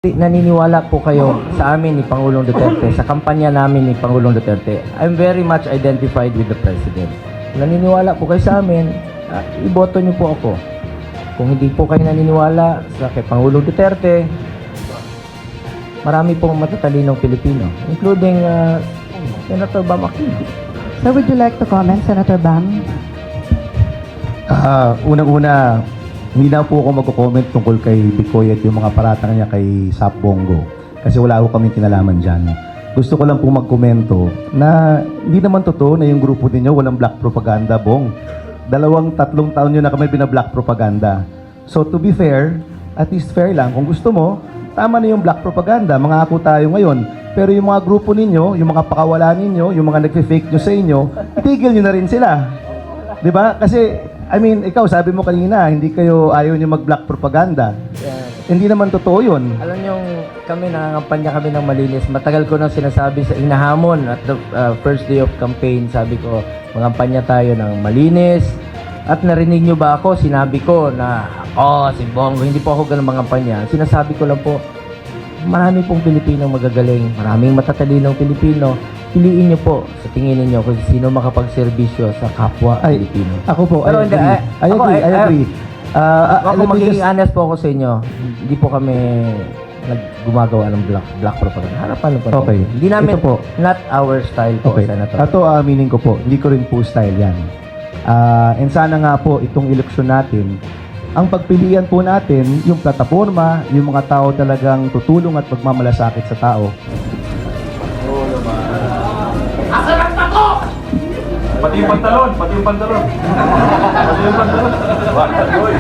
Naniniwala po kayo sa amin ni Pangulong Duterte, sa kampanya namin ni Pangulong Duterte. I'm very much identified with the President. Naniniwala po kayo sa amin, iboto niyo po ako. Kung hindi po kayo naniniwala sa kay Pangulong Duterte, marami pong matatalinong Pilipino, including Senator Bam Aquino. Sir, would you like to comment, Senator Bam? Unang-una, hindi na po ako magko-comment tungkol kay Bicoy at yung mga paratang niya kay Sap Bongo. Kasi wala ako kaming kinalaman dyan. Gusto ko lang po magkomento na hindi naman totoo na yung grupo ninyo walang black propaganda, Bong. 2-3 taon nyo na kami bina-black propaganda. So to be fair, at least fair lang, kung gusto mo, tama na yung black propaganda, mangako tayo ngayon. Pero yung mga grupo ninyo, yung mga pakawala ninyo, yung mga nagfe-fake nyo sa inyo, itigil nyo na rin sila. 'Di ba? Kasi I mean, ikaw sabi mo kanina, hindi kayo ayaw niyo mag-black propaganda. Hindi naman totoo 'yun. Alam niyo, kami nangangampanya kami ng malinis. Matagal ko nang sinasabi sa inahamon at the first day of campaign, sabi ko, mangampanya tayo ng malinis. At narinig niyo ba ako? Sinabi ko na, si Bongo, hindi po ako ganun mangampanya. Sinasabi ko lang po, marami pong Pilipinong magagaling, maraming matatalinong Pilipino. Piliin niyo po sa tingin niyo kung sino makapagserbisyo sa kapwa Pilipino. Ako po, Pero I agree. I agree. Kung magiging honest po ako sa inyo, hindi po kami gumagawa ng black propaganda. Harapan po. Okay. Hindi namin Ito po. Not our style po, Okay. Senator. Ito, meaning ko po, hindi ko rin po style yan. And sana nga po, itong eleksyon natin, ang pagpilian po natin, yung plataforma, yung mga tao talagang tutulong at magmamalasakit sa tao. Pati yung pantalon, pati yung pantalon. Pati yung pantalon. Bakit, boy?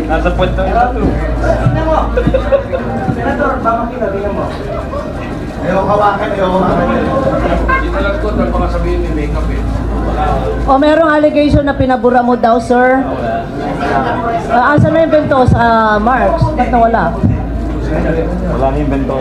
Nasa puwet ng ito. Tingnan mo! Senator, bakit tingnan mo? Ayaw kawakan, ayaw kawakan. Dito lang ko, dahil baka sabihin may makeup eh. O merong allegation na pinabura mo daw, sir? Asa na yung bento sa Marks? Ba't nawala? Wala na yung bento.